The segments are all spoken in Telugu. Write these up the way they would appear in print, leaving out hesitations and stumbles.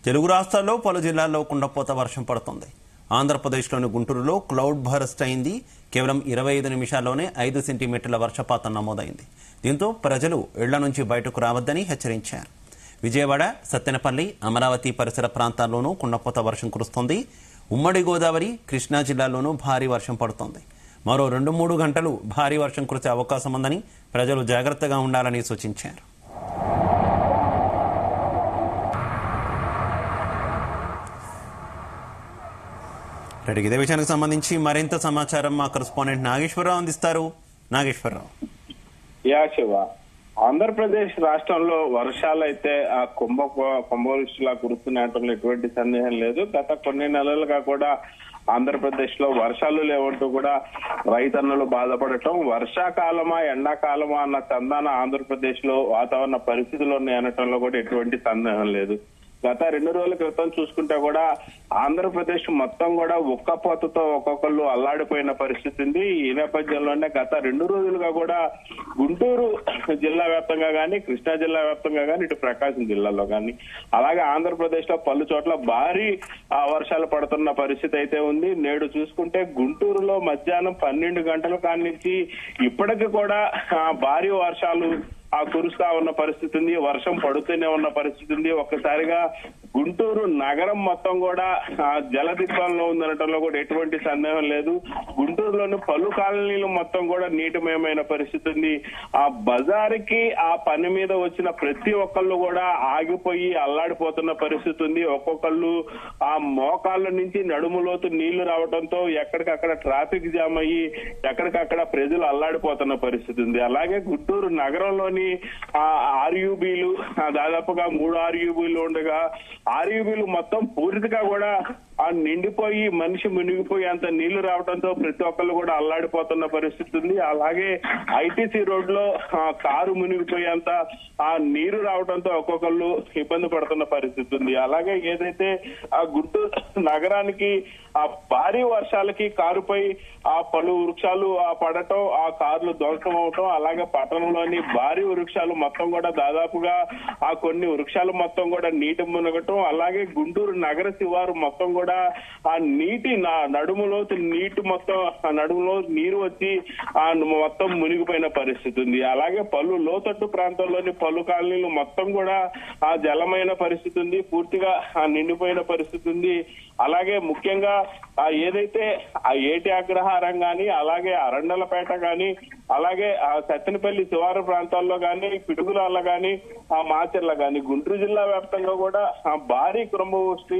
తెలుగు రాష్ట్రాల్లో పలు జిల్లాల్లో కుండపోత వర్షం పడుతోంది. ఆంధ్రప్రదేశ్లోని గుంటూరులో క్లౌడ్ బర్స్ట్ అయింది. కేవలం 25 నిమిషాల్లోనే 5 సెంటీమీటర్ల వర్షపాతం నమోదైంది. దీంతో ప్రజలు ఇళ్ల నుంచి బయటకు రావద్దని హెచ్చరించారు. విజయవాడ, సత్తెనపల్లి, అమరావతి పరిసర ప్రాంతాల్లోనూ కుండపోత వర్షం కురుస్తోంది. ఉమ్మడి గోదావరి, కృష్ణా జిల్లాల్లోనూ భారీ వర్షం పడుతోంది. మరో 2-3 గంటలు భారీ వర్షం కురిసే అవకాశం ఉందని ప్రజలు జాగ్రత్తగా ఉండాలని సూచించారు. ఇదే విషయానికి సంబంధించి మరింత సమాచారం మా కరెస్పాండెంట్ నాగేశ్వరరావు అందిస్తారు. నాగేశ్వరరావు. శివ, ఆంధ్రప్రదేశ్ రాష్ట్రంలో వర్షాలు అయితే ఆ కుంభవృష్టిలా కురుస్తున్నాయటంలో ఎటువంటి సందేహం లేదు. గత కొన్ని నెలలుగా కూడా ఆంధ్రప్రదేశ్ లో వర్షాలు లేవంటూ కూడా రైతన్నలు బాధపడటం, వర్షాకాలమా ఎండాకాలమా అన్న చందాన ఆంధ్రప్రదేశ్ లో వాతావరణ పరిస్థితులు ఉన్నాయనటంలో కూడా ఎటువంటి సందేహం లేదు. గత 2 రోజుల క్రితం చూసుకుంటే కూడా ఆంధ్రప్రదేశ్ మొత్తం కూడా ఉక్కపోతతో ఒక్కొక్కళ్ళు అల్లాడిపోయిన పరిస్థితి ఉంది. ఈ నేపథ్యంలోనే గత 2 రోజులుగా కూడా గుంటూరు జిల్లా వ్యాప్తంగా కానీ, కృష్ణా జిల్లా వ్యాప్తంగా కానీ, ఇటు ప్రకాశం జిల్లాలో కానీ, అలాగే ఆంధ్రప్రదేశ్ లో పలు చోట్ల భారీ వర్షాలు పడుతున్న పరిస్థితి అయితే ఉంది. నేడు చూసుకుంటే గుంటూరులో మధ్యాహ్నం 12 గంటల కాడి నుంచి ఇప్పటికీ కూడా భారీ వర్షాలు కురుస్తా ఉన్న పరిస్థితి ఉంది. వర్షం పడుతూనే ఉన్న పరిస్థితి ఉంది. ఒక్కసారిగా గుంటూరు నగరం మొత్తం కూడా జలదిగ్బంధంలో ఉందనటంలో కూడా ఎటువంటి సందేహం లేదు. గుంటూరులోని పలు కాలనీలు మొత్తం కూడా నీటిమయమైన పరిస్థితి ఉంది. ఆ బజారుకి ఆ పని మీద వచ్చిన ప్రతి ఒక్కళ్ళు కూడా ఆగిపోయి అల్లాడిపోతున్న పరిస్థితి ఉంది. ఒక్కొక్కళ్ళు ఆ మోకాళ్ళ నుంచి నడుములోతు నీళ్లు రావడంతో ఎక్కడికక్కడ ట్రాఫిక్ జామ్ అయ్యి ఎక్కడికక్కడ ప్రజలు అల్లాడిపోతున్న పరిస్థితి ఉంది. అలాగే గుంటూరు నగరంలోని ఆర్యూబీలు దాదాపుగా 3 ఆర్యూబీలు ఉండగా ఆర్యూబీలు మొత్తం పూర్తిగా కూడా నిండిపోయి మనిషి మునిగిపోయి అంత నీళ్లు రావడంతో ప్రతి ఒక్కళ్ళు కూడా అల్లాడిపోతున్న పరిస్థితి ఉంది. అలాగే ఐటీసీ రోడ్ లో కారు మునిగిపోయేంత నీరు రావడంతో ఒక్కొక్కళ్ళు ఇబ్బంది పడుతున్న పరిస్థితి ఉంది. అలాగే ఏదైతే గుంటూరు నగరానికి భారీ వర్షాలకి కారుపై పలు వృక్షాలు పడటం, ఆ కార్లు ధ్వంసం అవటం, అలాగే పట్టణంలోని భారీ వృక్షాలు మొత్తం కూడా దాదాపుగా కొన్ని వృక్షాలు మొత్తం కూడా నీటి మునగటం, అలాగే గుంటూరు నగర శివారు మొత్తం కూడా ఆ నీటి నడుములో నడుములో నీరు వచ్చి మొత్తం మునిగిపోయిన పరిస్థితి ఉంది. అలాగే పలు లోతట్టు ప్రాంతాల్లోని పలు కాలనీలు మొత్తం కూడా జలమైన పరిస్థితి ఉంది. పూర్తిగా నిండిపోయిన పరిస్థితి ఉంది. అలాగే ముఖ్యంగా ఏదైతే ఏటి అగ్రహారం గాని, అలాగే అరండలపేట గాని, అలాగే సత్తెనపల్లి శివారు ప్రాంతాల్లో గాని, పిడుగురాళ్ళ గాని, మాచర్ల గాని, గుంటూరు జిల్లా వ్యాప్తంగా కూడా భారీ కుంభవృష్టి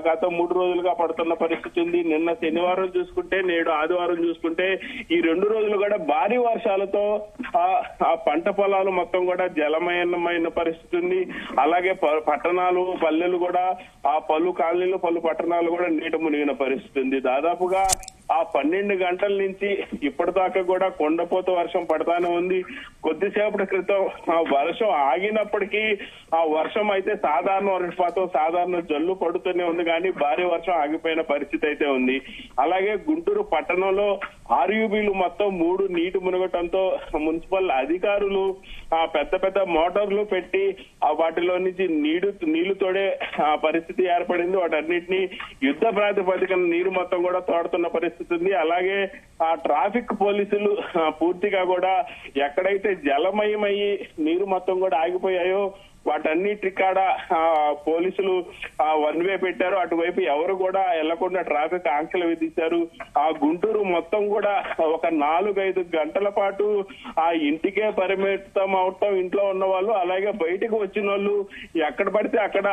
గత 3 రోజులుగా పడుతున్న పరిస్థితి ఉంది. నిన్న శనివారం చూసుకుంటే, నేడు ఆదివారం చూసుకుంటే ఈ 2 రోజులు కూడా భారీ వర్షాలతో పంట పొలాలు మొత్తం కూడా జలమయమైన పరిస్థితి ఉంది. అలాగే పట్టణాలు, పల్లెలు కూడా పలు కాలనీలు, పలు పట్టణాలు కూడా నీట మునిగిన పరిస్థితి ఉంది. దాదాపుగా 12 గంటల నుంచి ఇప్పటిదాకా కూడా కొండపోత వర్షం పడతానే ఉంది. కొద్దిసేపటి క్రితం వర్షం ఆగినప్పటికీ వర్షం అయితే సాధారణ వర్షపాతం, సాధారణ జల్లు పడుతూనే ఉంది కానీ భారీ వర్షం ఆగిపోయిన పరిస్థితి అయితే ఉంది. అలాగే గుంటూరు పట్టణంలో ఆర్యూబీలు మొత్తం 3 నీటి మునగటంతో మున్సిపల్ అధికారులు పెద్ద పెద్ద మోటార్లు పెట్టి వాటిలో నుంచి నీళ్లు తోడే పరిస్థితి ఏర్పడింది. వాటన్నిటిని యుద్ధ ప్రాతిపదికన నీరు మొత్తం కూడా తోడుతున్న పరిస్థితి ఉంది. అలాగే ట్రాఫిక్ పోలీసులు పూర్తిగా కూడా ఎక్కడైతే జలమయమయ్యి నీరు మొత్తం కూడా ఆగిపోయాయో వాటన్నిటి కాడ పోలీసులు 1 వే పెట్టారు. అటువైపు ఎవరు కూడా వెళ్లకుండా ట్రాఫిక్ ఆంక్షలు విధించారు. గుంటూరు మొత్తం కూడా ఒక 4-5 గంటల పాటు ఇంటికే పరిమితం అవటం, ఇంట్లో ఉన్న వాళ్ళు, అలాగే బయటకు వచ్చిన వాళ్ళు ఎక్కడ పడితే అక్కడ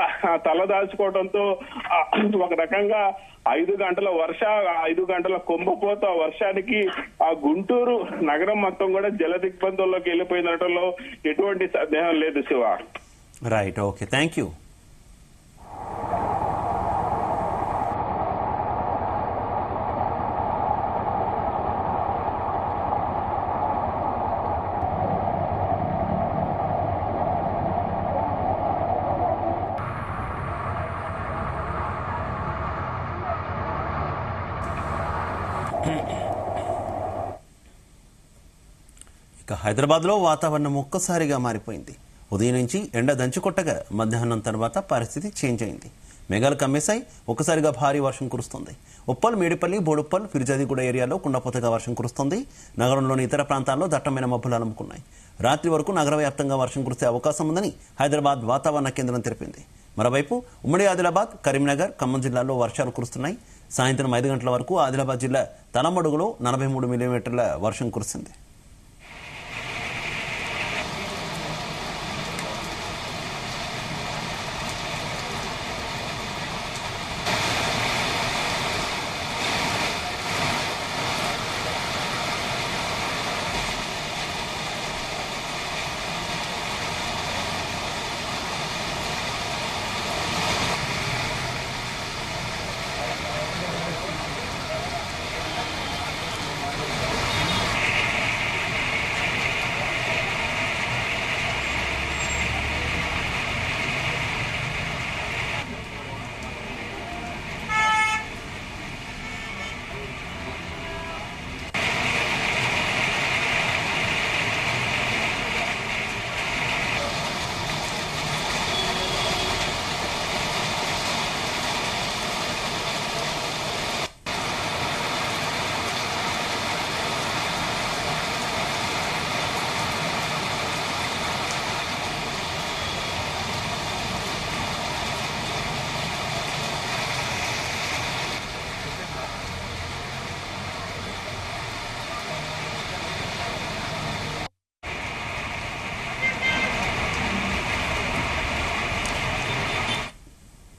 తలదాల్చుకోవడంతో ఒక రకంగా 5 గంటల కుంభపోత వర్షానికి గుంటూరు నగరం మొత్తం కూడా జల దిగ్బంధంలోకి వెళ్ళిపోయినట్లో ఎటువంటి సందేహం లేదు. Shiva. Right, okay, thank you. ఇక హైదరాబాద్లో వాతావరణం ఒక్కసారిగా మారిపోయింది. ఉదయం నుంచి ఎండ దంచుకొట్టగా మధ్యాహ్నం తర్వాత పరిస్థితి చేంజ్ అయింది. మేఘాలు కమ్మేశాయి. ఒక్కసారిగా భారీ వర్షం కురుస్తుంది. ఉప్పల్, మేడిపల్లి, బోడుప్పల్, ఫిర్జాదిగూడ ఏరియాలో కుండపోతగా వర్షం కురుస్తుంది. నగరంలోని ఇతర ప్రాంతాల్లో దట్టమైన మబ్బులు అలుముకున్నాయి. రాత్రి వరకు నగర వ్యాప్తంగా వర్షం కురిసే అవకాశం ఉందని హైదరాబాద్ వాతావరణ కేంద్రం తెలిపింది. మరోవైపు ఉమ్మడి ఆదిలాబాద్, కరీంనగర్, ఖమ్మం జిల్లాల్లో వర్షాలు కురుస్తున్నాయి. సాయంత్రం 5 గంటల వరకు ఆదిలాబాద్ జిల్లా తలమడుగులో 43 మిల్లీమీటర్ల వర్షం కురిసింది.